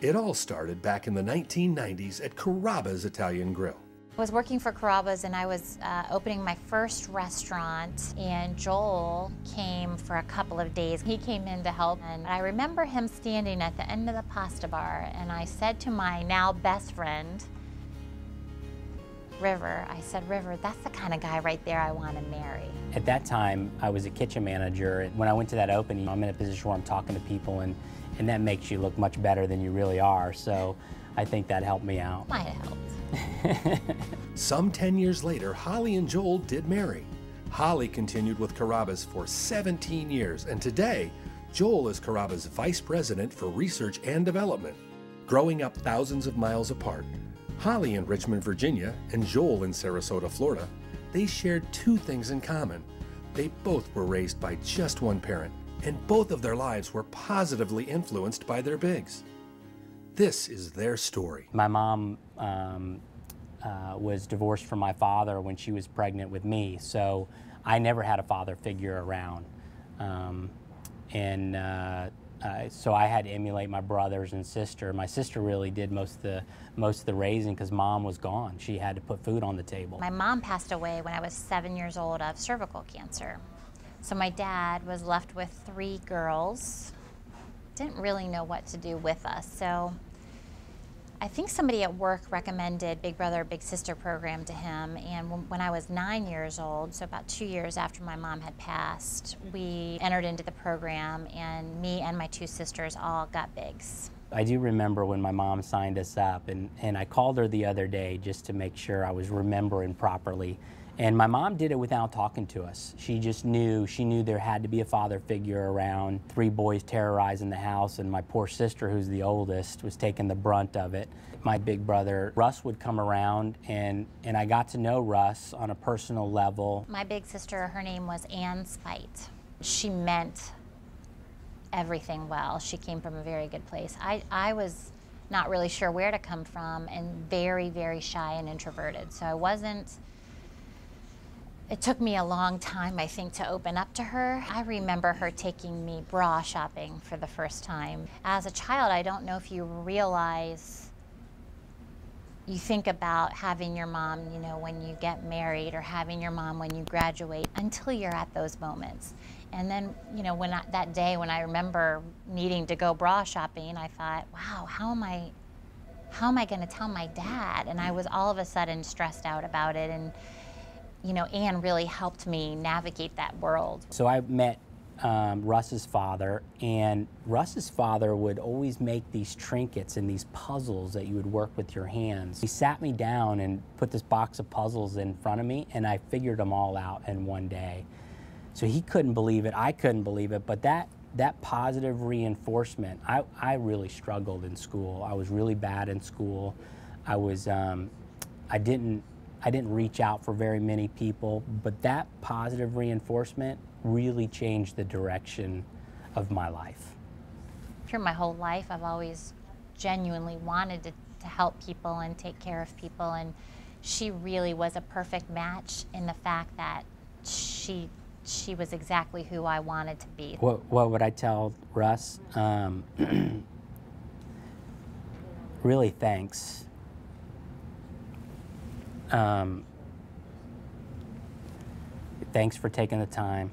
It all started back in the 1990s at Carrabba's Italian Grill. I was working for Carrabba's and I was opening my first restaurant, and Joel came for a couple of days. He came in to help, and I remember him standing at the end of the pasta bar, and I said to my now best friend, River, I said, River, that's the kind of guy right there I want to marry. At that time, I was a kitchen manager, and when I went to that opening, I'm in a position where I'm talking to people, and that makes you look much better than you really are, so I think that helped me out. Might have helped. Some 10 years later, Holly and Joel did marry. Holly continued with Carrabba's for 17 years, and today, Joel is Carrabba's Vice President for Research and Development. Growing up thousands of miles apart, Holly in Richmond, Virginia, and Joel in Sarasota, Florida, they shared two things in common. They both were raised by just one parent, and both of their lives were positively influenced by their bigs. This is their story. My mom was divorced from my father when she was pregnant with me, so I never had a father figure around. So I had to emulate my brothers and sister. My sister really did most of the raising because mom was gone. She had to put food on the table. My mom passed away when I was 7 years old of cervical cancer. So my dad was left with 3 girls. Didn't really know what to do with us. So I think somebody at work recommended Big Brother, Big Sister program to him, and when I was 9 years old, so about 2 years after my mom had passed, we entered into the program, and me and my 2 sisters all got bigs. I do remember when my mom signed us up, and I called her the other day just to make sure I was remembering properly. And my mom did it without talking to us. She just knew, there had to be a father figure around. 3 boys terrorizing the house, and my poor sister, who's the oldest, was taking the brunt of it. My big brother, Russ, would come around, and I got to know Russ on a personal level. My big sister, her name was Ann Spite. She meant everything well. She came from a very good place. I was not really sure where to come from, and very, very shy and introverted. So I wasn't. It took me a long time, I think, to open up to her. I remember her taking me bra shopping for the first time. As a child, I don't know if you realize, you think about having your mom, you know, when you get married, or having your mom when you graduate, until you're at those moments. And then, you know, that day when I remember needing to go bra shopping, I thought, wow, how am I going to tell my dad? And I was all of a sudden stressed out about it. And you know, Ann really helped me navigate that world. So I met Russ's father, and Russ's father would always make these trinkets and these puzzles that you would work with your hands. He sat me down and put this box of puzzles in front of me, and I figured them all out in one day. So he couldn't believe it, I couldn't believe it, but that positive reinforcement, I really struggled in school. I was really bad in school. I didn't reach out for very many people, but that positive reinforcement really changed the direction of my life. Through my whole life, I've always genuinely wanted to help people and take care of people, and she really was a perfect match in the fact that she was exactly who I wanted to be. What would I tell Russ? Really, thanks. Thanks for taking the time.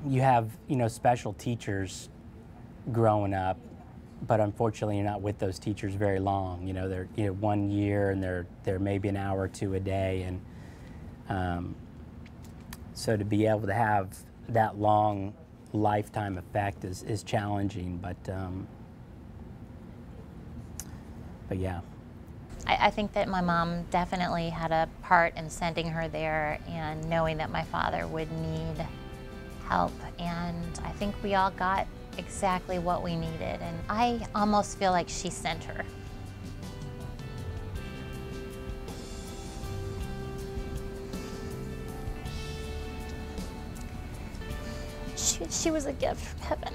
You have, you know, special teachers growing up, but unfortunately you're not with those teachers very long. You know, they're 1 year, and they're maybe an hour or 2 a day, and so to be able to have that long lifetime effect is challenging, but yeah. I think that my mom definitely had a part in sending her there and knowing that my father would need help. And I think we all got exactly what we needed. And I almost feel like she sent her. She was a gift from heaven.